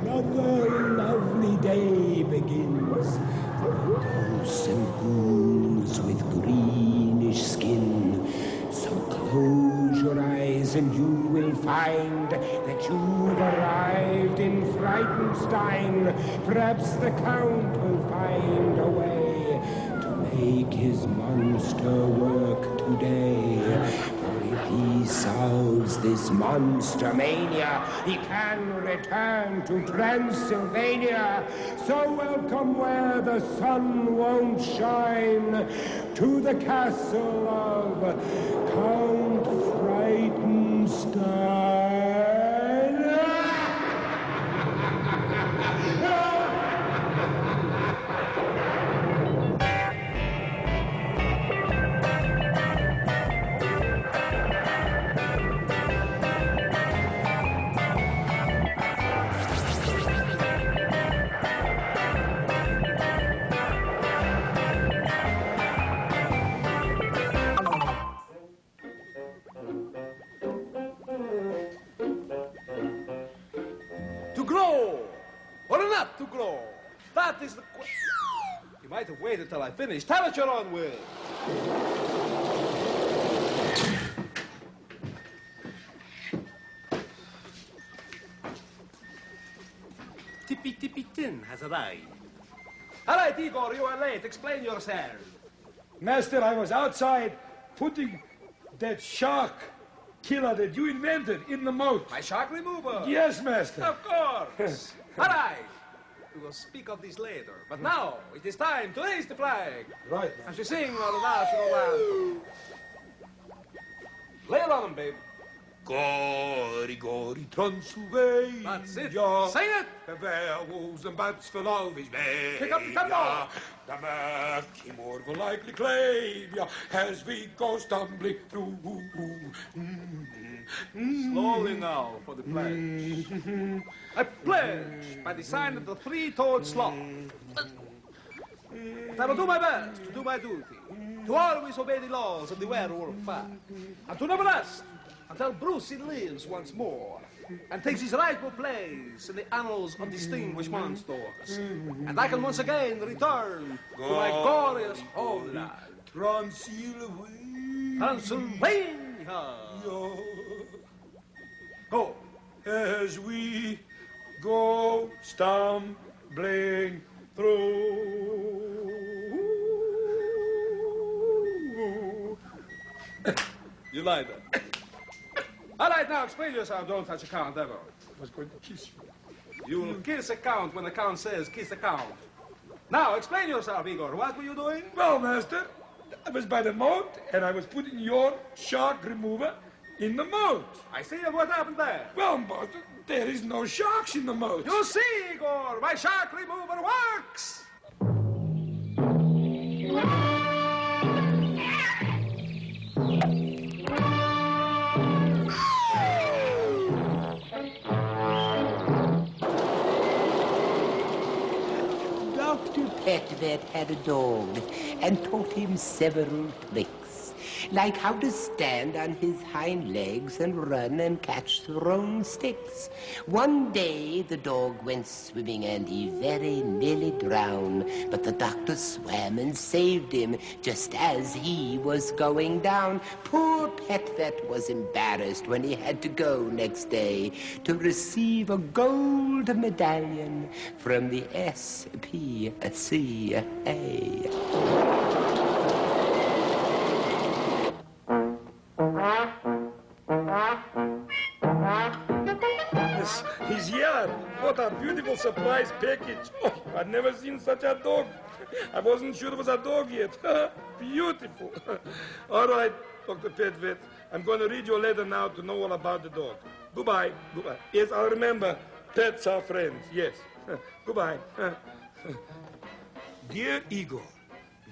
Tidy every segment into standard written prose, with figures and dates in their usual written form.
Another lovely day begins. Does and ghouls with greenish skin. So close your eyes and you will find that you've arrived in Frightenstein. Perhaps the Count will find a way to make his monster work today. For if he solves this monster mania, he can return to Transylvania. So welcome where the sun won't shine, to the castle of Count Frightenstein. To grow or not to grow? That is the question. You might have waited till I finished. Have it your own way. Tippy Tippy Tin has arrived. All right, Igor, you are late. Explain yourself. Master, I was outside putting that shark killer that you invented in the moat. My shark remover? Yes, Master. Of course. All right. We will speak of this later. But now, it is time to raise the flag. Right. As we sing our national anthem. Lay it on them, babe. Gory, gory, Transylvania. That's it. Sing it. The werewolves and bats for love is made. Pick up the tempo. The murky moor will likely claim ya as we go stumbling through. Slowly now for the pledge. I pledge by the sign of the three-toed sloth that I will do my best to do my duty, to always obey the laws of the werewolf pack, and to never rest until Brucey lives once more and takes his rightful place in the annals of distinguished monsters. And I can once again return to my glorious homeland, Transylvania. Transylvania. Go. As we go stumbling through. You lied there. All right, now explain yourself. Don't touch a count ever. I was going to kiss you. You will kiss a count when the count says kiss a count. Now explain yourself, Igor. What were you doing? Well, Master, I was by the moat and I was putting your shark remover in the moat. I see. What happened there? Well, Master, there is no sharks in the moat. You see, Igor, my shark remover works. Dr. Petvet had a dog and taught him several tricks, like how to stand on his hind legs and run and catch thrown sticks. One day the dog went swimming and he very nearly drowned, but the doctor swam and saved him just as he was going down. Poor Petvet was embarrassed when he had to go next day to receive a gold medallion from the SPCA. Yes, he's here. What a beautiful surprise package. Oh, I've never seen such a dog. I wasn't sure it was a dog yet. Beautiful. All right, Dr. Petvet. I'm going to read your letter now to know all about the dog. Goodbye. Goodbye. Yes, I'll remember. Pets are friends. Yes. Goodbye. Dear Igor,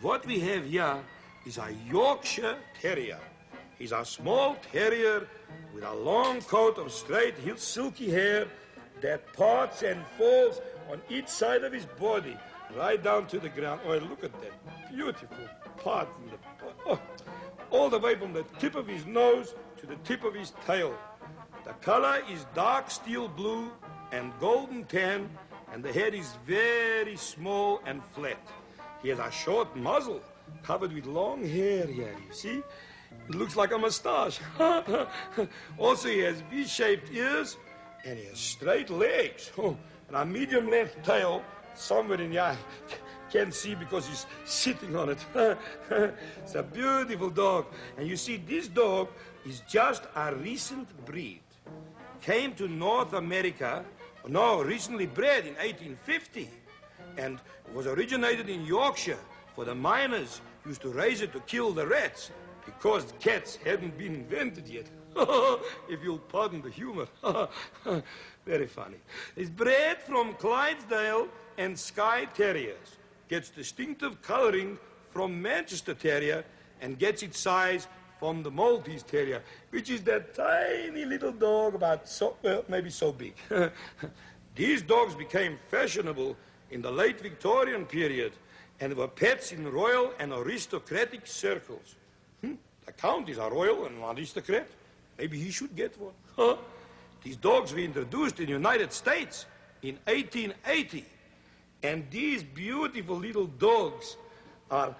what we have here is a Yorkshire Terrier. He's a small terrier with a long coat of straight, silky hair that parts and falls on each side of his body right down to the ground. Oh, look at that beautiful part in the all the way from the tip of his nose to the tip of his tail. The color is dark steel blue and golden tan, and the head is very small and flat. He has a short muzzle covered with long hair here, you see? It looks like a mustache. Also, he has V-shaped ears, and he has straight legs. Oh, and a medium-length tail somewhere in here. Can't see because he's sitting on it. It's a beautiful dog. And you see, this dog is just a recent breed. Came to North America, recently bred in 1850, and was originated in Yorkshire, for the miners used to raise it to kill the rats because cats hadn't been invented yet. If you'll pardon the humor. Very funny. It's bred from Clydesdale and Skye Terriers. Gets distinctive coloring from Manchester Terrier and gets its size from the Maltese Terrier, which is that tiny little dog about maybe so big. These dogs became fashionable in the late Victorian period and were pets in royal and aristocratic circles. The Count is a royal and an aristocrat. Maybe he should get one. These dogs were introduced in the United States in 1880. And these beautiful little dogs are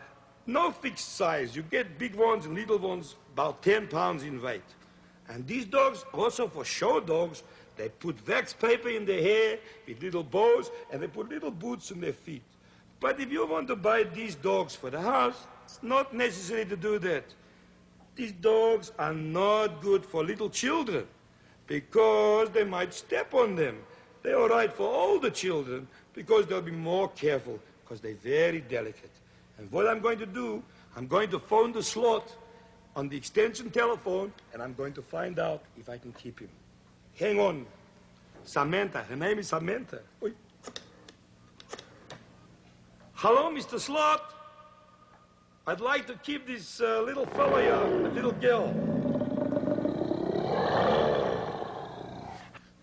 no fixed size. You get big ones and little ones about 10 pounds in weight. And these dogs, also for show dogs, they put wax paper in their hair with little bows, and they put little boots on their feet. But if you want to buy these dogs for the house, it's not necessary to do that. These dogs are not good for little children because they might step on them. They're all right for older children because they'll be more careful because they're very delicate. And what I'm going to do, I'm going to phone the slot on the extension telephone, and I'm going to find out if I can keep him. Hang on. Samantha. Her name is Samantha. Oi. Hello, Mr. Slot. I'd like to keep this little fella here, a little girl.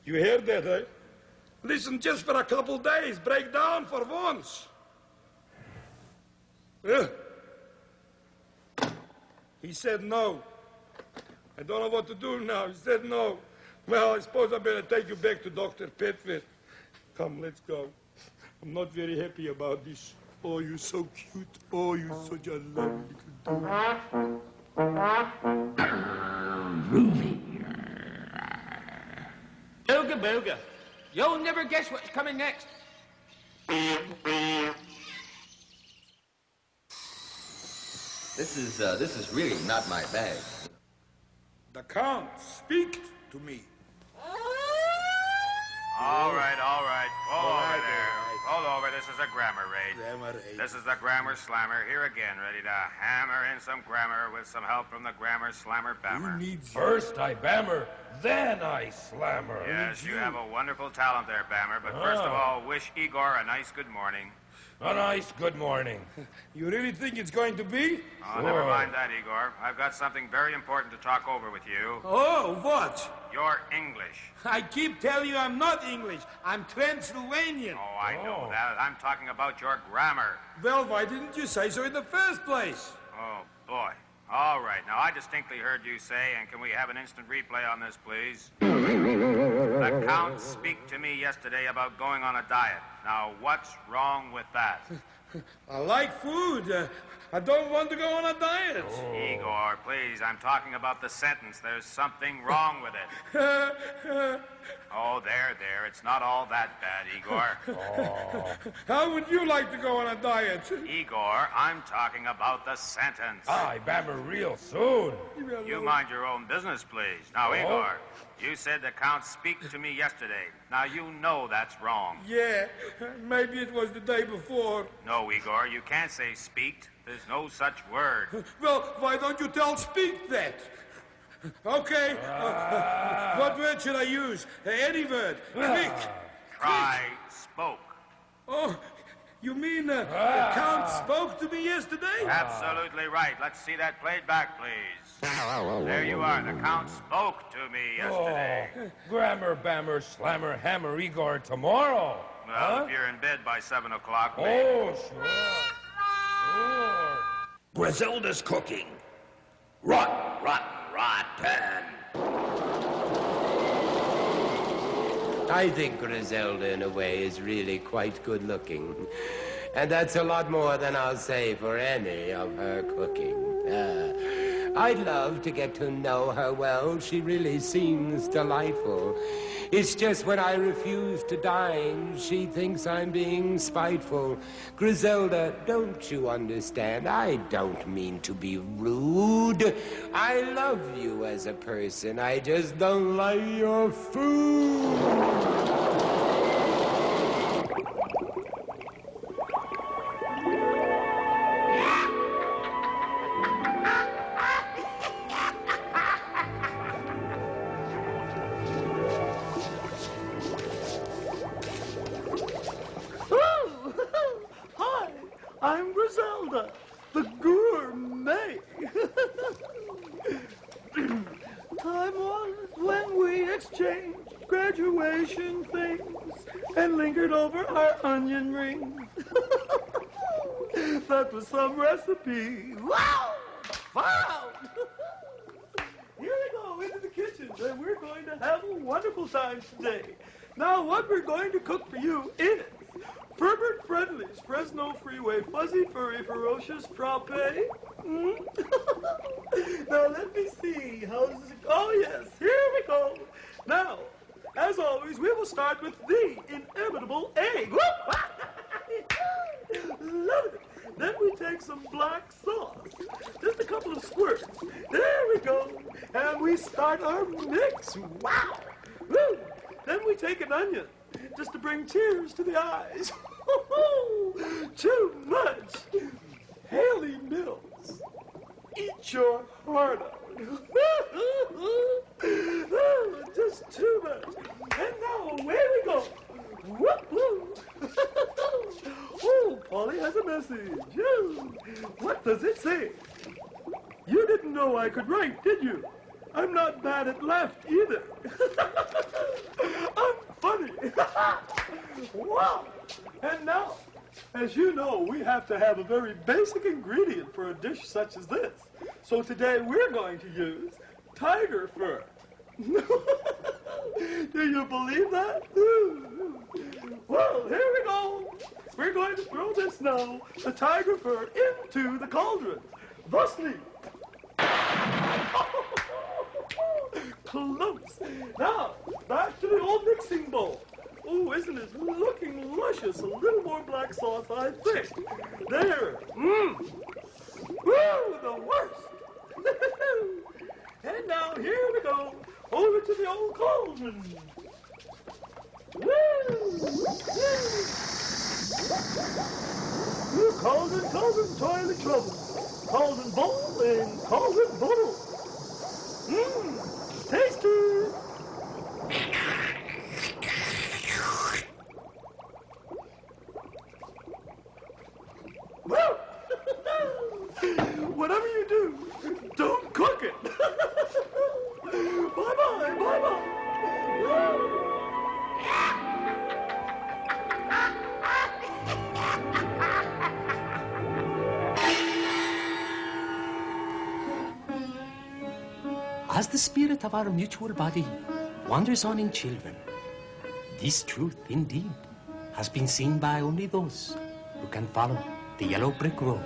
You heard that, eh? Listen, just for a couple days, break down for once. He said no. I don't know what to do now. He said no. Well, I suppose I better take you back to Dr. Petford. Come, let's go. I'm not very happy about this. Oh, you're so cute. Oh, you're such a lovely little dog. Ruby. Booga booga. You'll never guess what's coming next. This is really not my bag. The Count, speak to me. All right. Pull over there. Pull over. This is a grammar raid. This is the grammar slammer here again, ready to hammer in some grammar with some help from the grammar slammer bammer. First I bammer, then I slammer. Yes, you have a wonderful talent there, Bammer. But first of all, wish Igor a nice good morning. A nice good morning. You really think it's going to be? Oh, never mind that, Igor. I've got something very important to talk over with you. Oh, what? Your English. I keep telling you I'm not English. I'm Transylvanian. Oh, I know that. I'm talking about your grammar. Well, why didn't you say so in the first place? Oh, boy. All right. Now, I distinctly heard you say, and can we have an instant replay on this, please? The Count speak to me yesterday about going on a diet. Now, what's wrong with that? I like food. I don't want to go on a diet. Igor, please, I'm talking about the sentence. There's something wrong with it. Oh, there. It's not all that bad, Igor. How would you like to go on a diet? Igor, I'm talking about the sentence. I bammer real soon. You mind your own business, please. Now, Igor, you said the Count speak to me yesterday. Now, you know that's wrong. Yeah, maybe it was the day before. No, Igor, you can't say speaked. There's no such word. Well, why don't you tell speak that? Okay, what word should I use? Any word. Quick. Try spoke. Oh, you mean the Count spoke to me yesterday? Absolutely right. Let's see that played back, please. There you are. The Count spoke to me yesterday. Grammar, bammer, slammer, hammer, Igor tomorrow. Well, if you're in bed by 7 o'clock, maybe. Oh, sure. Sure. Griselda's cooking. Rotten. I think Griselda, in a way, is really quite good looking. And that's a lot more than I'll say for any of her cooking. I'd love to get to know her well. She really seems delightful. It's just when I refuse to dine, she thinks I'm being spiteful. Griselda, don't you understand? I don't mean to be rude. I love you as a person. I just don't like your food. I'm Griselda, the gourmet. Time was when we exchanged graduation things and lingered over our onion rings. That was some recipe. Wow! Wow! Here we go into the kitchen, and we're going to have a wonderful time today. Now, what we're going to cook for you is Pervert Friendly's Fresno Freeway Fuzzy Furry Ferocious Frappe. Now, let me see. How's it? Oh, yes. Here we go. Now, as always, we will start with the inevitable egg. Love it. Then we take some black sauce. Just a couple of squirts. There we go. And we start our mix. Wow. Woo. Then we take an onion, just to bring tears to the eyes. Too much. Haley Mills, eat your heart out. Just too much. And now, away we go. Whoop-woo. Oh, Polly has a message. What does it say? You didn't know I could write, did you? I'm not bad at left either. I'm funny. Wow. And now, as you know, we have to have a very basic ingredient for a dish such as this. So today we're going to use tiger fur. Do you believe that? Well, here we go. We're going to throw this now, the tiger fur, into the cauldron. Thusly. Close. Now, back to the old mixing bowl. Oh, isn't it looking luscious? A little more black sauce, I think. There. Woo, the worst. And now, here we go. Over to the old cauldron. Woo. Cauldron, toilet trouble. Cauldron bowl and cauldron bowl. Tasty. Whatever you do, don't cook it. Bye-bye, bye-bye. As the spirit of our mutual body wanders on in children, this truth, indeed, has been seen by only those who can follow the yellow brick road.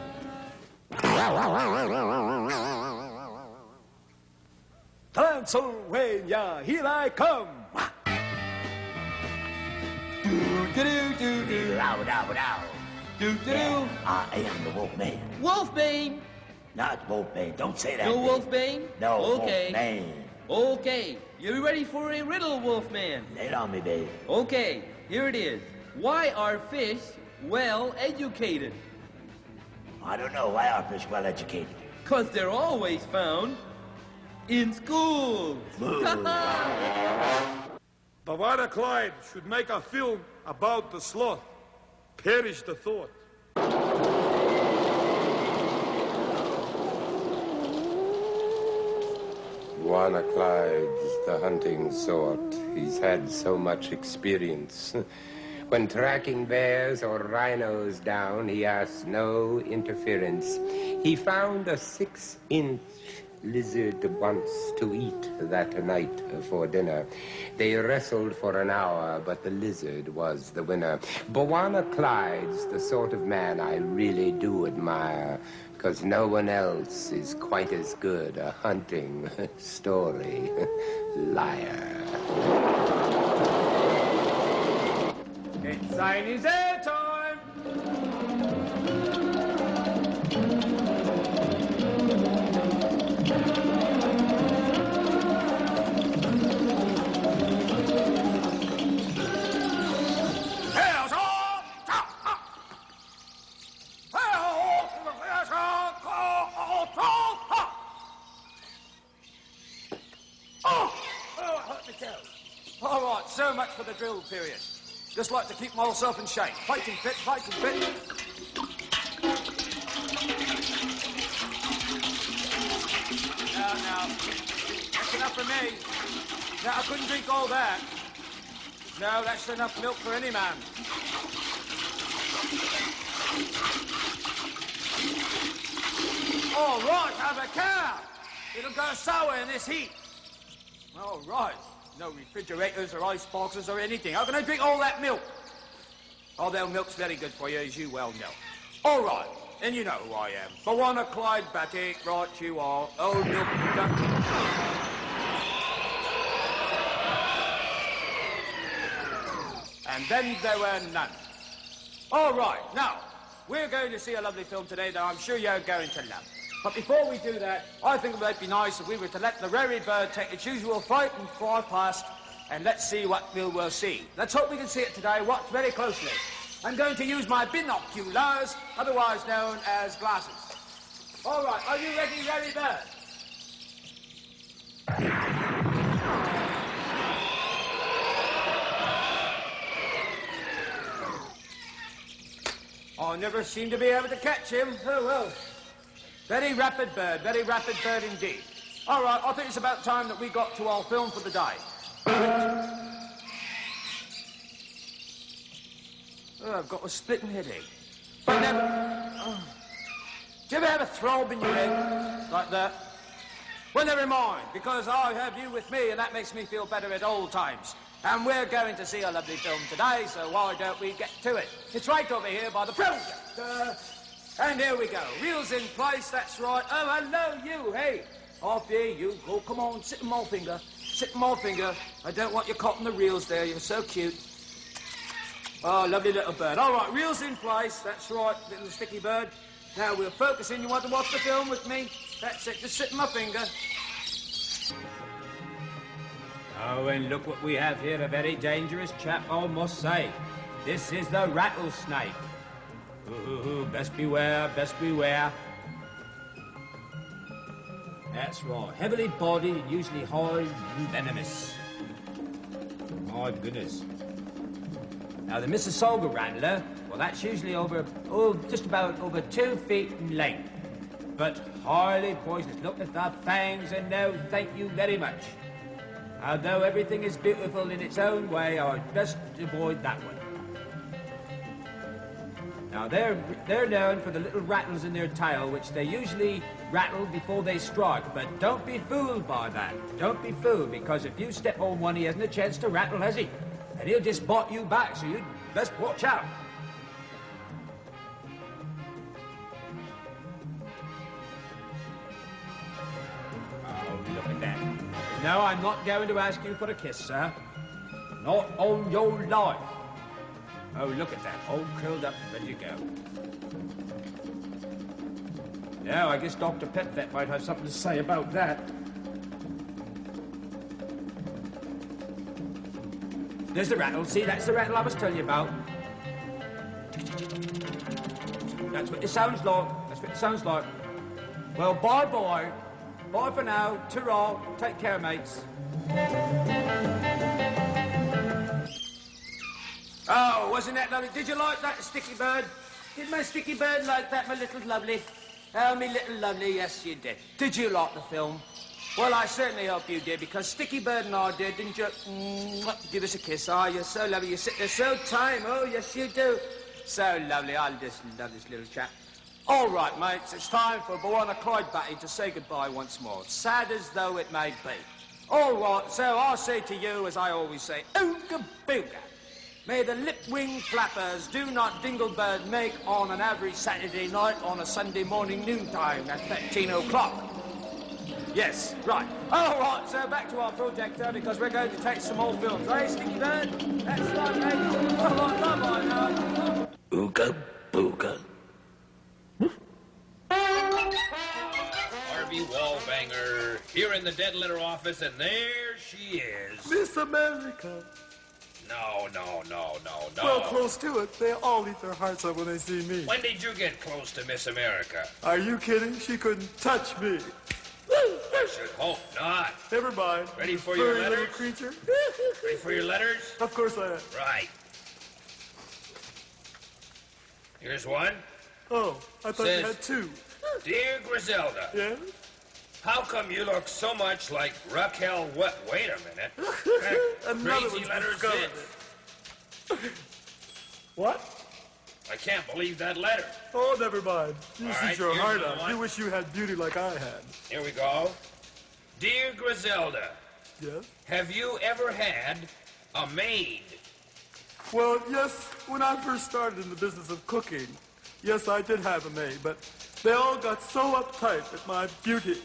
Transylvania, here I come. I am the Wolfman. Wolfbane! Not Wolfman. Don't say that. No name. Wolfbane? No, Okay. Wolfman. Okay. You ready for a riddle, Wolfman? Lay it on me, babe. Okay, here it is. Why are fish well educated? I don't know. Why are fish well educated? 'Cause they're always found in schools. Bavada Clyde should make a film about the sloth. Perish the thought. Juana Clyde's the hunting sort. He's had so much experience. When tracking bears or rhinos down, he asked no interference. He found a 6-inch lizard once to eat that night for dinner. They wrestled for an hour, but the lizard was the winner. Bwana Clyde's the sort of man I really do admire, because no one else is quite as good a hunting story liar. It's Zany's airtime! All right, so much for the drill period. Just like to keep myself in shape. Fighting fit, fighting fit. Now, that's enough for me. Now, I couldn't drink all that. No, that's enough milk for any man. All right, have a cow. It'll go sour in this heat. All right. No refrigerators or ice boxes or anything. How can I drink all that milk? Although milk's very good for you, as you well know. All right, and you know who I am. Bwana Clyde Batik, right you are. Old milk production. And then there were none. All right, now, we're going to see a lovely film today that I'm sure you're going to love. But before we do that, I think it might be nice if we were to let the rarey bird take its usual flight and fly past, and let's see what we'll see. Let's hope we can see it today. Watch very closely. I'm going to use my binoculars, otherwise known as glasses. All right, are you ready, rarey bird? I never seem to be able to catch him. Oh, well. Very rapid bird indeed. All right, I think it's about time that we got to our film for the day. Oh, I've got a splitting headache. But never... Oh. Do you ever have a throb in your head like that? Well, never mind, because I have you with me, and that makes me feel better at all times. And we're going to see a lovely film today, so why don't we get to it? It's right over here by the projector. And here we go. Reels in place, that's right. Oh, hello, you. Hey, off here you go. Come on, sit in my finger. Sit in my finger. I don't want you caught in the reels there. You're so cute. Oh, lovely little bird. All right, reels in place. That's right, little sticky bird. Now, we're focusing. You want to watch the film with me? That's it. Just sit in my finger. Oh, and look what we have here. A very dangerous chap, I must say. This is the rattlesnake. Ooh, best beware, best beware. That's right. Heavily bodied, usually hard and venomous. My goodness. Now, the Mississauga rattler, well, that's usually just about over 2 feet in length. But highly poisonous. Look at the fangs, and no, thank you very much. Although everything is beautiful in its own way, I'd best avoid that one. Now, they're known for the little rattles in their tail, which they usually rattle before they strike. But don't be fooled by that. Don't be fooled, because if you step on one, he hasn't a chance to rattle, has he? And he'll just bite you back, so you'd best watch out. Oh, look at that. No, I'm not going to ask you for a kiss, sir. Not on your life. Oh, look at that. All curled up, ready to go. Now, I guess Dr. Petvet might have something to say about that. There's the rattle. See, that's the rattle I was telling you about. That's what it sounds like. That's what it sounds like. Well, bye-bye. Bye for now. Ta-ra. Take care, mates. Oh, wasn't that lovely? Did you like that, sticky bird? Did my sticky bird like that, my little lovely? Oh, me little lovely, yes, you did. Did you like the film? Well, I certainly hope you did, because Sticky Bird and I did, didn't you? Give us a kiss. Oh, you're so lovely. You sit there so tame. Oh, yes, you do. So lovely. I just love this little chap. All right, mates, it's time for Bwana Clyde Batty to say goodbye once more, sad as though it may be. All right, so I'll say to you, as I always say, ooga booga. May the lip-winged flappers do not dinglebird make on an average Saturday night on a Sunday morning noontime at 13 o'clock. Yes, right. All right, so back to our projector, because we're going to take some more films. Eh, Sticky Bird? That's right, mate. All right, bye-bye now. Ooga booga. Harvey Wallbanger, here in the dead letter office, and there she is. Miss America. No. Well, close to it. They all eat their hearts out when they see me. When did you get close to Miss America? Are you kidding? She couldn't touch me. I should hope not. Never mind. Ready for your Furry letters? little creature. Ready for your letters? Of course I am. Right. Here's one. Oh, I thought Says, you had two. Dear Griselda. Yeah? How come you look so much like Raquel? Wait a minute. Another Crazy one's letters discovered this. What? I can't believe that letter. Oh, never mind. You All shoot right, your here's heart another out. one. You wish you had beauty like I had. Here we go. Dear Griselda, Yes? have you ever had a maid? Well, yes, when I first started in the business of cooking, yes, I did have a maid, but they all got so uptight at my beauty.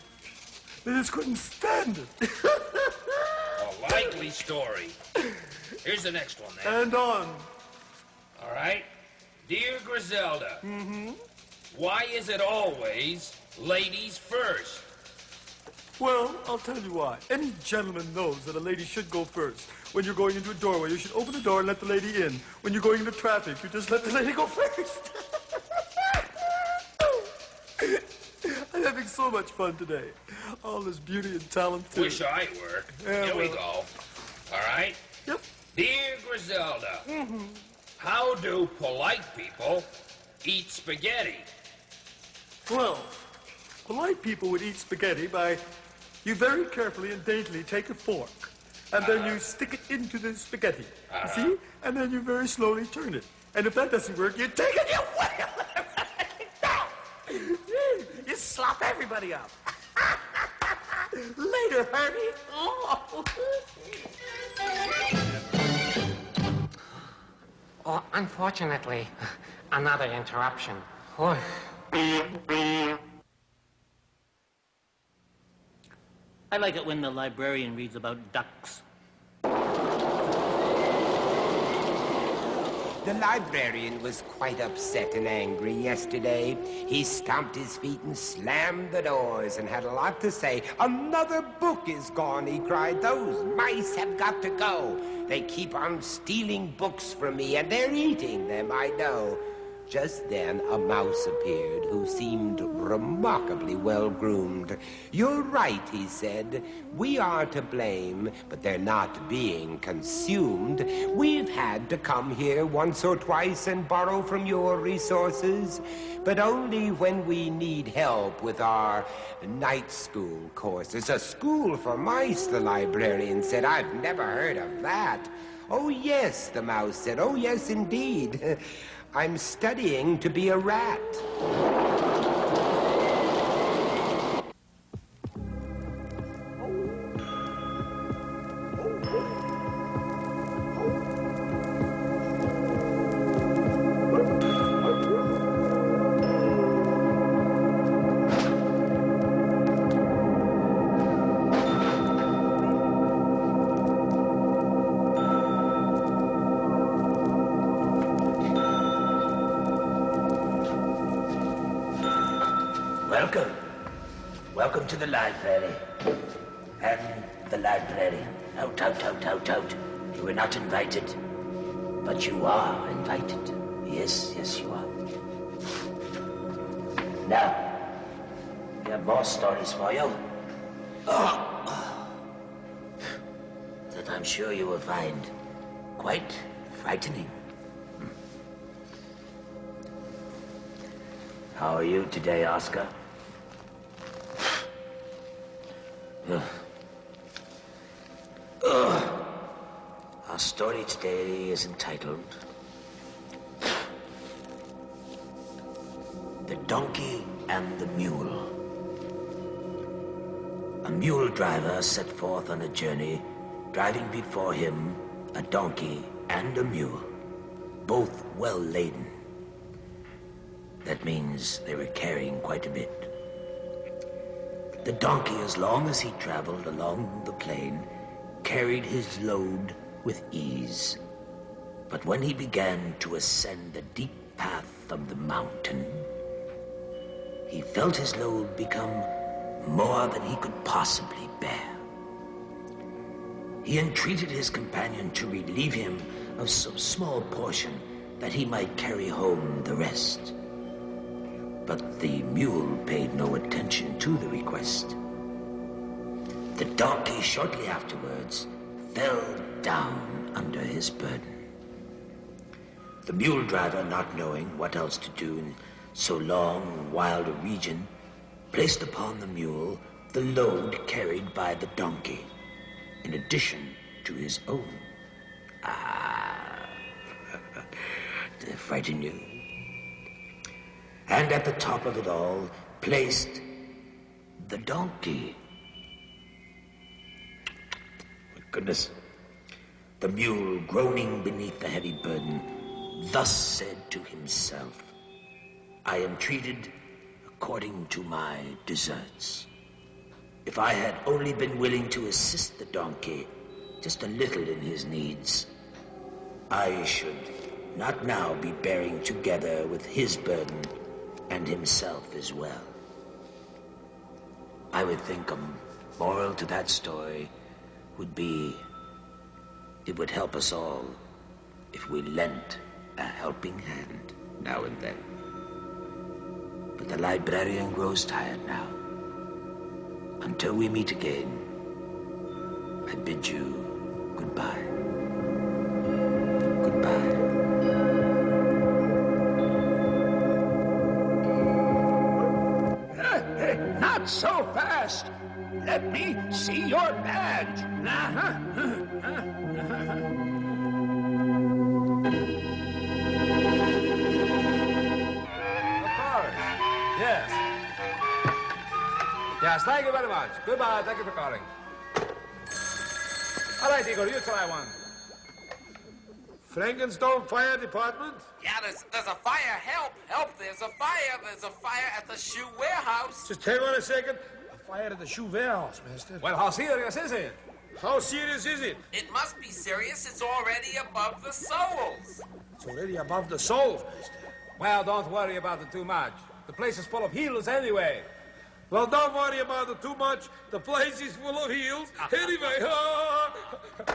They just couldn't stand it. A likely story. Here's the next one, then. And on. All right. Dear Griselda, why is it always ladies first? Well, I'll tell you why. Any gentleman knows that a lady should go first. When you're going into a doorway, you should open the door and let the lady in. When you're going into traffic, you just let the lady go first. I'm having so much fun today. All this beauty and talent, too. Wish I were. Yeah, Here we well. go. All right. Yep. Dear Griselda, how do polite people eat spaghetti? Well, polite people would eat spaghetti by you very carefully and daintily take a fork, and then you stick it into the spaghetti. You see? And then you very slowly turn it. And if that doesn't work, you take it, you whale it. You slop everybody up. Later, Herbie. Oh. Oh, unfortunately, another interruption. Oh. I like it when the librarian reads about ducks. The librarian was quite upset and angry yesterday. He stomped his feet and slammed the doors and had a lot to say. Another book is gone, he cried. Those mice have got to go. They keep on stealing books from me, and they're eating them, I know. Just then, a mouse appeared who seemed remarkably well-groomed. You're right, he said. We are to blame, but they're not being consumed. We've had to come here once or twice and borrow from your resources, but only when we need help with our night school courses. A school for mice, the librarian said. I've never heard of that. Oh, yes, the mouse said. Oh, yes, indeed. I'm studying to be a rat. Welcome to the library. And the librarian. Out, out, out, out, out. You were not invited. But you are invited. Yes, yes, you are. Now, we have more stories for you. That I'm sure you will find quite frightening. How are you today, Oscar? Our story today is entitled The Donkey and the Mule. A mule driver set forth on a journey, driving before him a donkey and a mule, both well laden. That means they were carrying quite a bit. The donkey, as long as he traveled along the plain, carried his load with ease. But when he began to ascend the deep path of the mountain, he felt his load become more than he could possibly bear. He entreated his companion to relieve him of some small portion that he might carry home the rest. But the mule paid no attention to the request. The donkey, shortly afterwards, fell down under his burden. The mule driver, not knowing what else to do in so long and wild a region, placed upon the mule the load carried by the donkey, in addition to his own. Did I frighten you? And at the top of it all, placed the donkey. My goodness. The mule, groaning beneath the heavy burden, thus said to himself, I am treated according to my deserts. If I had only been willing to assist the donkey just a little in his needs, I should not now be bearing together with his burden and himself as well. I would think a moral to that story would be, it would help us all if we lent a helping hand now and then. But the librarian grows tired now. Until we meet again, I bid you goodbye. Goodbye. Not so fast. Let me see your badge. Yes. Yes, thank you very much. Goodbye. Thank you for calling. All right, Igor, you try one. Frankenstone Fire Department? Yeah, there's a fire. Help, help, there's a fire. There's a fire at the shoe warehouse. Just hang on a second. A fire at the shoe warehouse, mister. Well, how serious is it? How serious is it? It must be serious. It's already above the soles. It's already above the soles, mister. Well, don't worry about it too much. The place is full of heels anyway. Well, don't worry about it too much. The place is full of heels. Anyway, I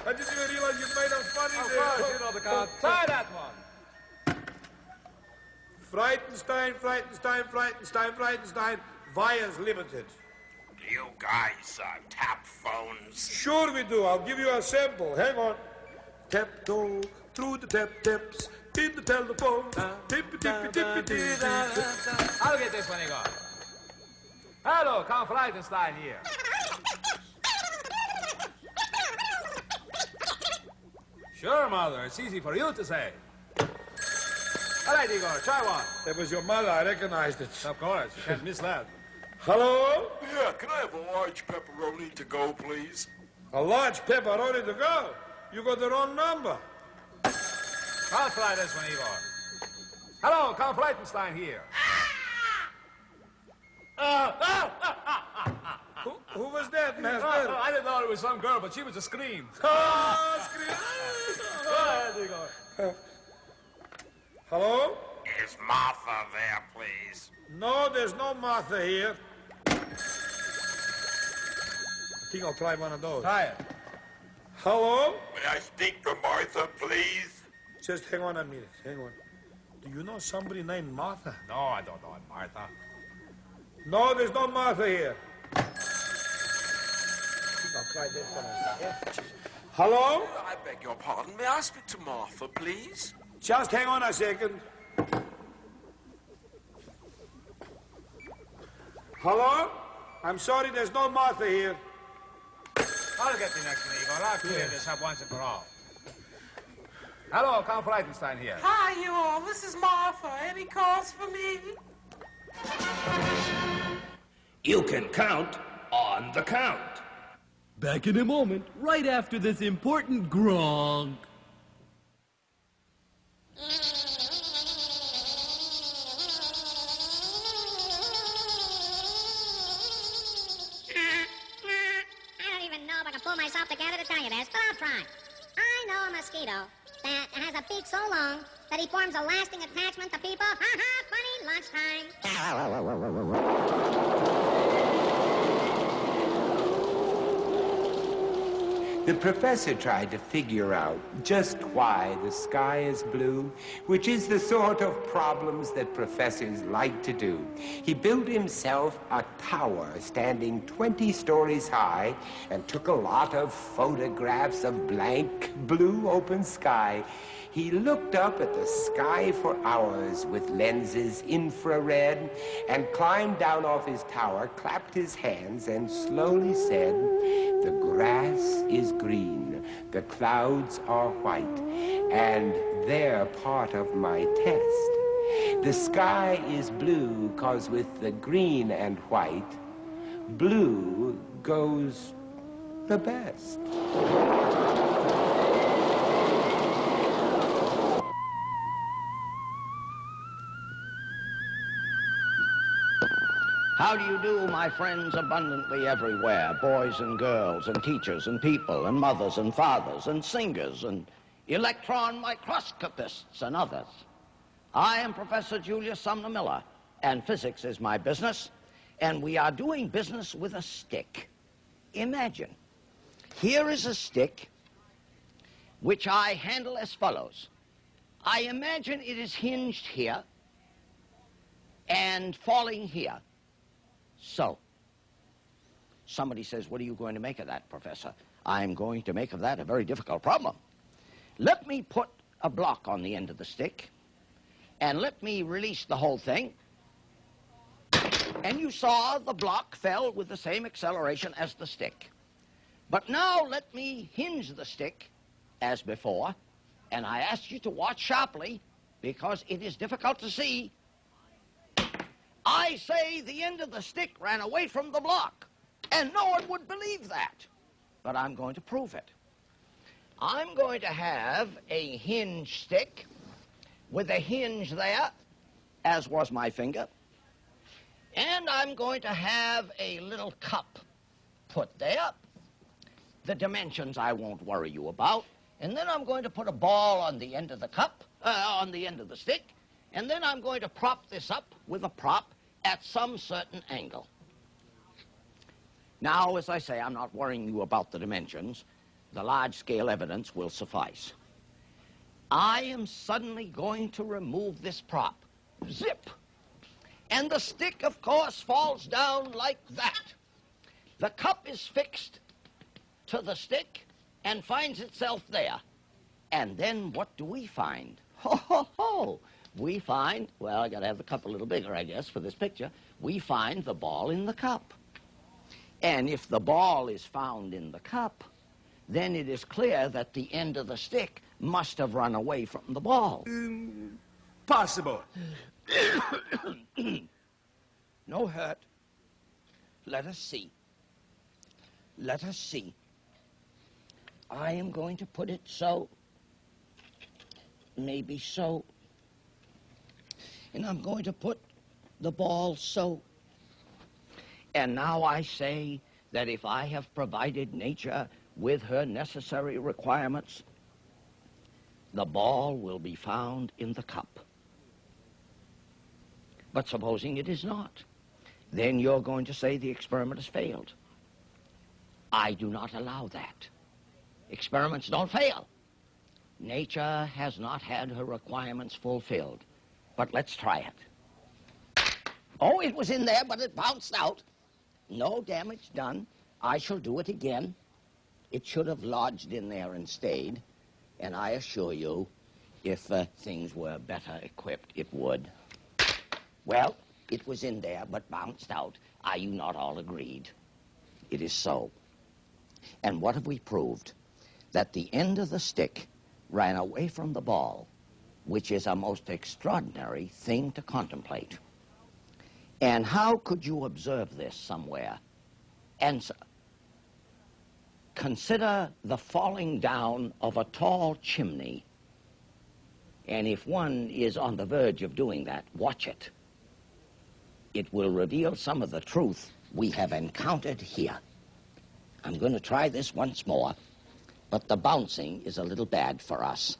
didn't even realize you made a funny there. Of course, you know the count. Try that one. Frightenstein, Frightenstein, Frightenstein, Frightenstein, Wires Limited. Do you guys tap phones? Sure we do. I'll give you a sample. Hang on. Tap-toe through the tap-taps in the telephone. Tippy-tippy-tippy-tippy. I'll get this one, Igor. Hello, Count Frightenstein here. Sure, Mother. It's easy for you to say. All right, Igor, try one. That was your mother. I recognized it. Of course. You can't miss that. Hello? Yeah, can I have a large pepperoni to go, please? A large pepperoni to go? You got the wrong number. I'll try this one, Igor. Hello, Count Frightenstein here. Who was that, master? I didn't know it was some girl, but she was a scream. Oh, scream. Go ahead, Igor. Hello? Is Martha there, please? No, there's no Martha here. I think I'll try one of those. Try it. Hello? May I speak to Martha, please? Just hang on a minute. Hang on. Do you know somebody named Martha? No, I don't know it, Martha. No, there's no Martha here. I think I'll try this one. Hello? I beg your pardon. May I speak to Martha, please? Just hang on a second. Hello? I'm sorry, there's no Martha here. I'll get the next one, Igor. I'll clear this up once and for all. Hello, Count Ghtenstein here. Hi, you all. This is Martha. Any calls for me? You can count on the count. Back in a moment, right after this important grog. I don't even know if I can pull myself together to tell you this, but I'll try. I know a mosquito that has a beak so long that he forms a lasting attachment to people. Ha ha, funny lunchtime. The professor tried to figure out just why the sky is blue, which is the sort of problems that professors like to do. He built himself a tower standing 20 stories high and took a lot of photographs of blank blue open sky. He looked up at the sky for hours with lenses infrared and climbed down off his tower, clapped his hands, and slowly said, "The grass is green, the clouds are white, and they're part of my test. The sky is blue 'cause with the green and white, blue goes the best." How do you do, my friends abundantly everywhere, boys and girls and teachers and people and mothers and fathers and singers and electron microscopists and others? I am Professor Julius Sumner Miller, and physics is my business, and we are doing business with a stick. Imagine, here is a stick which I handle as follows. I imagine it is hinged here and falling here. So, somebody says, what are you going to make of that, Professor? I'm going to make of that a very difficult problem. Let me put a block on the end of the stick, and let me release the whole thing. And you saw the block fell with the same acceleration as the stick. But now let me hinge the stick, as before, and I ask you to watch sharply, because it is difficult to see. I say the end of the stick ran away from the block, and no one would believe that. But I'm going to prove it. I'm going to have a hinge stick with a hinge there, as was my finger, and I'm going to have a little cup put there. The dimensions I won't worry you about. And then I'm going to put a ball on the end of the cup, on the end of the stick, and then I'm going to prop this up with a prop at some certain angle. Now, as I say, I'm not worrying you about the dimensions. The large-scale evidence will suffice. I am suddenly going to remove this prop. Zip! And the stick, of course, falls down like that. The cup is fixed to the stick and finds itself there. And then what do we find? Ho, ho, ho! We find, well, I got to have the cup a little bigger, I guess, for this picture. We find the ball in the cup. And if the ball is found in the cup, then it is clear that the end of the stick must have run away from the ball. Possible. No hurt. Let us see. Let us see. I am going to put it so. Maybe so. And I'm going to put the ball so. And now I say that if I have provided nature with her necessary requirements, the ball will be found in the cup. But supposing it is not, then you're going to say the experiment has failed. I do not allow that. Experiments don't fail. Nature has not had her requirements fulfilled. But let's try it. Oh, it was in there, but it bounced out. No damage done. I shall do it again. It should have lodged in there and stayed. And I assure you, if things were better equipped, it would. Well, it was in there, but bounced out. Are you not all agreed? It is so. And what have we proved? That the end of the stick ran away from the ball, which is a most extraordinary thing to contemplate. And how could you observe this somewhere? Answer. Consider the falling down of a tall chimney. And if one is on the verge of doing that, watch it. It will reveal some of the truth we have encountered here. I'm going to try this once more, but the bouncing is a little bad for us.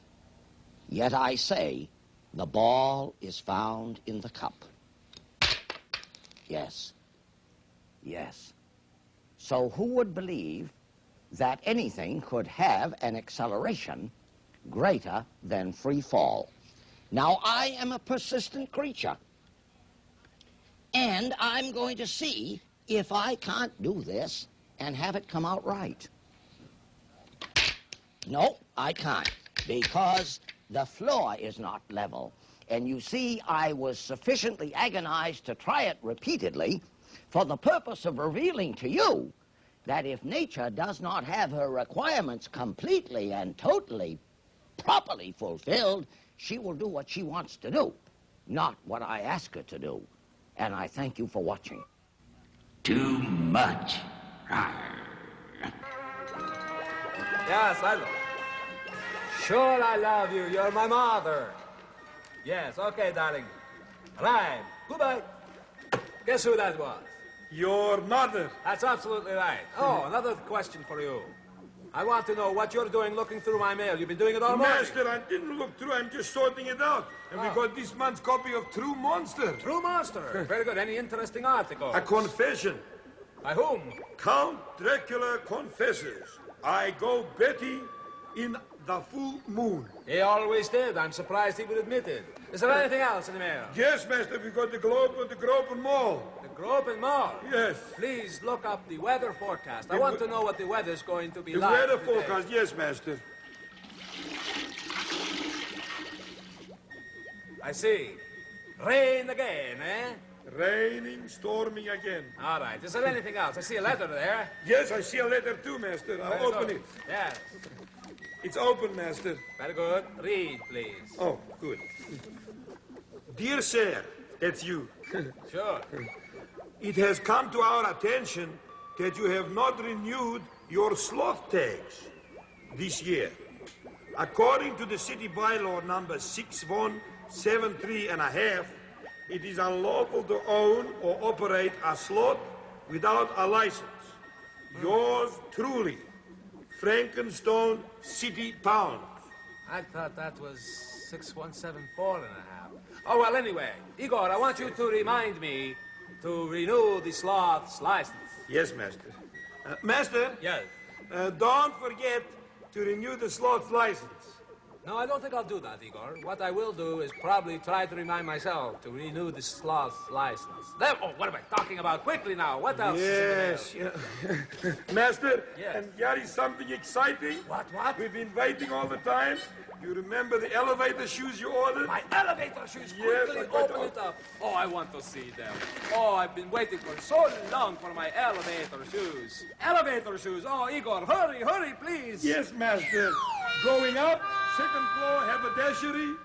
Yet I say, the ball is found in the cup. Yes. Yes. So who would believe that anything could have an acceleration greater than free fall? Now, I am a persistent creature, and I'm going to see if I can't do this and have it come out right. No, I can't, because the floor is not level. And you see, I was sufficiently agonized to try it repeatedly for the purpose of revealing to you that if nature does not have her requirements completely and totally, properly fulfilled, she will do what she wants to do, not what I ask her to do. And I thank you for watching. Too much. Yes, I love you. Sure, I love you. You're my mother. Yes, okay, darling. Right. Goodbye. Guess who that was? Your mother. That's absolutely right. Oh, another question for you. I want to know what you're doing looking through my mail. You've been doing it all morning. Master, I didn't look through. I'm just sorting it out. And we got this month's copy of True Monster. True Monster. Very good. Any interesting articles? A confession. By whom? Count Dracula confesses. I go Betty in the full moon. He always did. I'm surprised he would admit it. Is there anything else in the mail? Yes, Master. We got the Globe and the Gropen Mall. The Gropen Mall? Yes. Please look up the weather forecast. I want to know what the weather's going to be like. The weather today. forecast, yes, Master. I see. Rain again, eh? Raining, storming again. All right. Is there anything else? I see a letter there. Yes, I see a letter too, Master. I'll open it. Yes. It's open, Master. Very good. Read, please. Oh, good. Dear Sir, that's you. Sure. It has come to our attention that you have not renewed your sloth tags this year. According to the city bylaw number 6173.5, it is unlawful to own or operate a sloth without a license. Yours truly, Frankenstone City Pound. I thought that was 6174.5. Oh, well, anyway, Igor, I want you to remind me to renew the sloth's license. Yes, Master. Master? Yes? Don't forget to renew the sloth's license. No, I don't think I'll do that, Igor. What I will do is probably try to remind myself to renew the sloth's license. There, oh, what am I talking about? Quickly now, what else Yes, is in the yeah. Master, Yes. and here is something exciting. What? We've been waiting all the time. You remember the elevator shoes you ordered? My elevator shoes, Yes, quickly I got open it up. Oh, I want to see them. Oh, I've been waiting for so long for my elevator shoes. Elevator shoes. Oh, Igor, hurry, hurry, please. Yes, Master. Going up, second floor, haberdashery.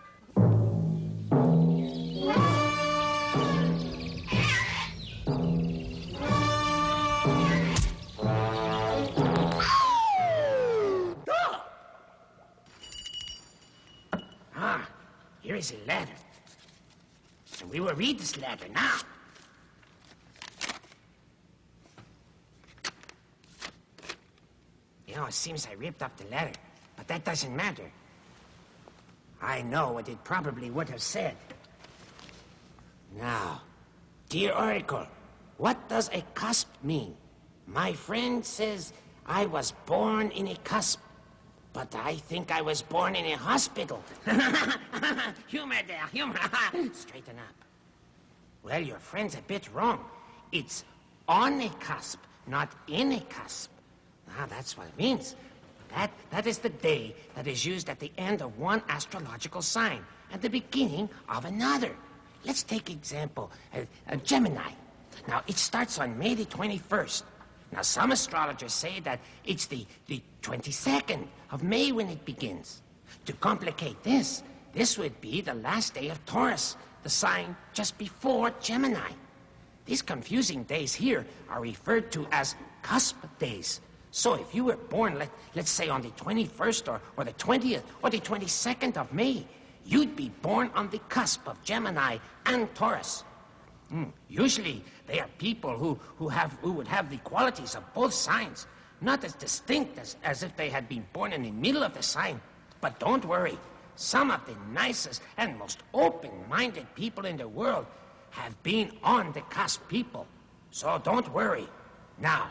Ah, here is a letter. So we will read this letter now. You know, it seems I ripped up the letter, but that doesn't matter. I know what it probably would have said. Now, dear Oracle, what does a cusp mean? My friend says I was born in a cusp. But I think I was born in a hospital. Humor there, humor. Straighten up. Well, your friend's a bit wrong. It's on a cusp, not in a cusp. Now, that's what it means. That is the day that is used at the end of one astrological sign and the beginning of another. Let's take example, Gemini. Now, it starts on May the 21st. Now, some astrologers say that it's the 22nd of May when it begins. To complicate this, this would be the last day of Taurus, the sign just before Gemini. These confusing days here are referred to as cusp days. So if you were born, let's say on the 21st or the 20th or the 22nd of May, you'd be born on the cusp of Gemini and Taurus. Usually, they are people who would have the qualities of both signs, not as distinct as if they had been born in the middle of the sign. But don't worry, some of the nicest and most open-minded people in the world have been on the cusp people. So don't worry. Now,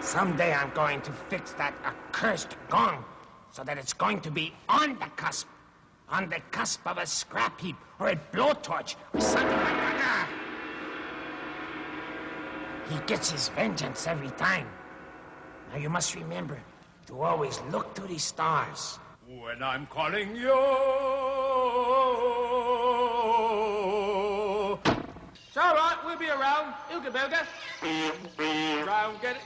someday I'm going to fix that accursed gong so that it's going to be on the cusp of a scrap heap or a blowtorch or something like that. He gets his vengeance every time. Now you must remember to always look to the stars. When I'm calling you. It's all right, we'll be around. Ilga Belga. Round, get it.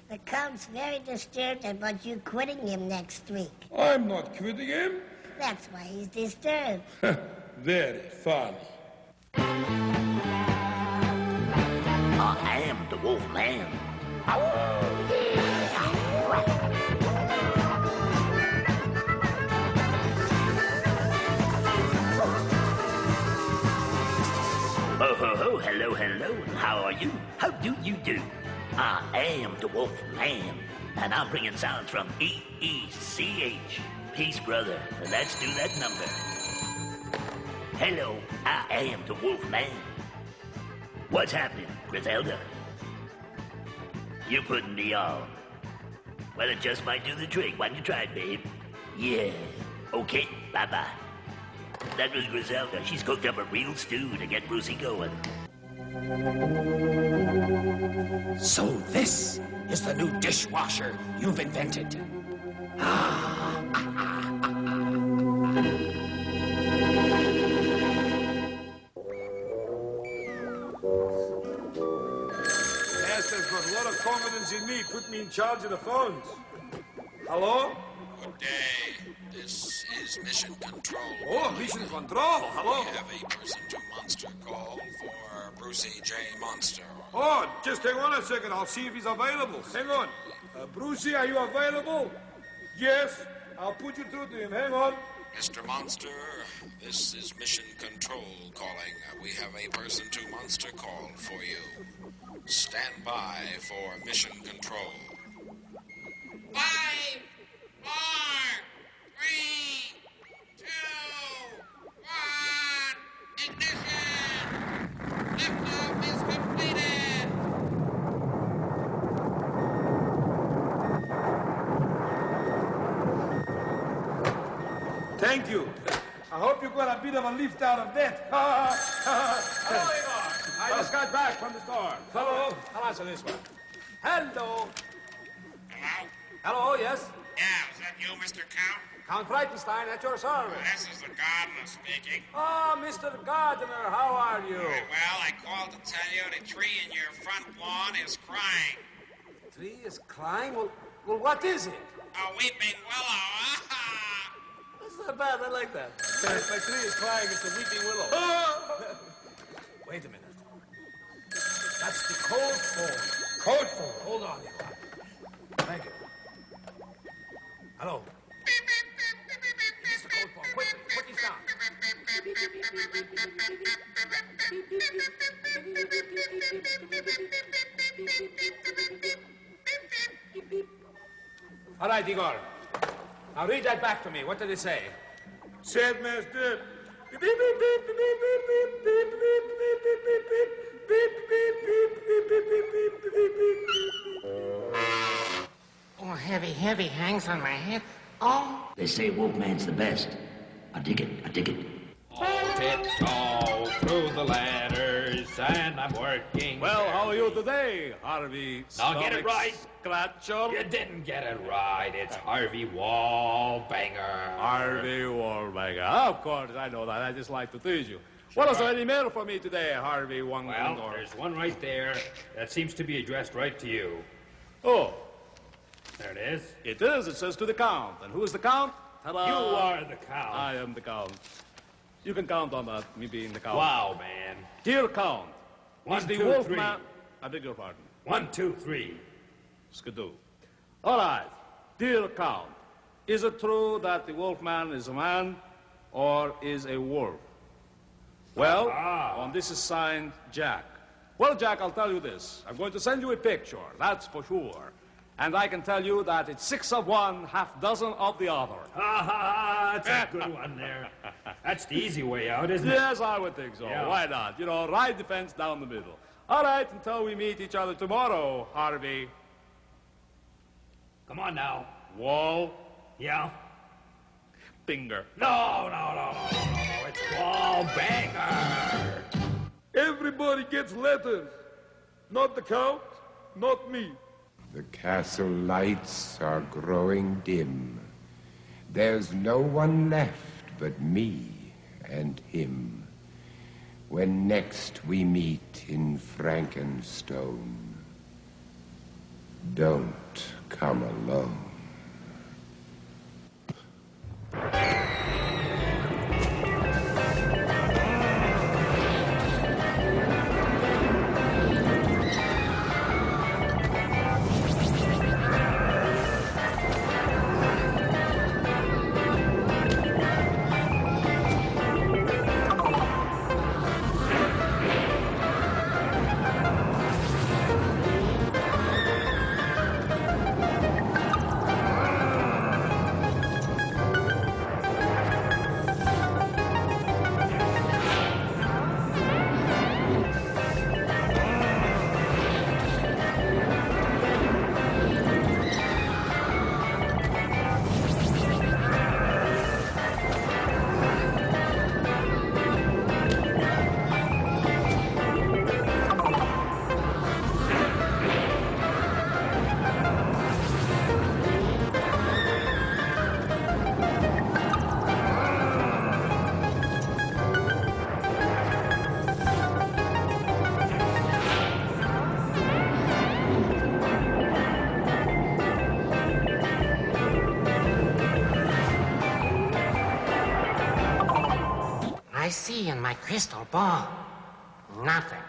The Count's very disturbed about you quitting him next week. I'm not quitting him. That's why he's disturbed. Very funny. I am the Wolf Man. Oh, hello, hello. How are you? How do you do? I am the Wolf Man, and I'm bringing sounds from EECH. Peace, brother. Let's do that number. Hello, I am the Wolf Man. What's happening, Griselda? You putting me on. Well, it just might do the trick. Why don't you try it, babe? Yeah. Okay, bye-bye. That was Griselda. She's cooked up a real stew to get Brucey going. So this is the new dishwasher you've invented. Master's got a lot of confidence in me. Put me in charge of the phones. Hello? Good day. This is Mission Control. Oh, Mission Control. Hello. We have a person-to-monster call for Brucey J. Monster. Oh, just hang on a second. I'll see if he's available. Hang on. Brucey, are you available? Yes. I'll put you through to him. Hang on. Mr. Monster, this is Mission Control calling. We have a person-to-monster call for you. Stand by for Mission Control. 5, 4, 3, 2, 1, ignition! Liftoff is completed! Thank you. I hope you got a bit of a lift out of that. Hello, Igor. I just got back from the store. Hello. I'll answer this one. Hello. Hello, yes? Yeah, is that you, Mr. Count? Count Ghtenstein at your service. This is the gardener speaking. Oh, Mr. Gardener, how are you? Very well, I called to tell you the tree in your front lawn is crying. The tree is crying? Well, what is it? A weeping willow. That's not bad, I like that. My tree is crying, it's a weeping willow. Wait a minute. That's the code phone. Code phone? Hold on, Igor. Thank you. Hello. This is the code phone. Quickly, put these down. All right, Igor. Now read that back to me. What did it say? Said Master. Oh, heavy hangs on my head. Oh. They say Wolfman's the best. I dig it. Tiptoe through the ladders, and I'm working. Well, how are you today, Harvey? Now get it right. Scratcher. You didn't get it right. It's Harvey Wallbanger. Harvey Wallbanger. Of course, I know that. I just like to tease you. Well, is there any mail for me today, Harvey Well, there's one right there that seems to be addressed right to you. Oh. There it is. It is. It says to the Count. And who is the Count? Ta-da. You are the Count. I am the Count. You can count on that, me being the Count. Wow, man. Dear Count. One, He's the two, wolf three. man. I beg your pardon. 1, 2, 3. Skidoo. All right. Dear Count, is it true that the Wolfman is a man or is a wolf? Well, this is signed Jack. Well, Jack, I'll tell you this. I'm going to send you a picture, that's for sure. And I can tell you that it's 6 of one, half dozen of the other. That's a good one there. That's the easy way out, isn't it? Yes, I would think so. Yeah. Why not? You know, ride the fence down the middle. All right, until we meet each other tomorrow, Harvey. Come on now. Wall. Yeah. Finger. No. It's wall banger. Everybody gets letters. Not the Count, not me. The castle lights are growing dim. There's no one left but me and him. When next we meet in Frankenstone, don't come alone. I see in my crystal ball nothing.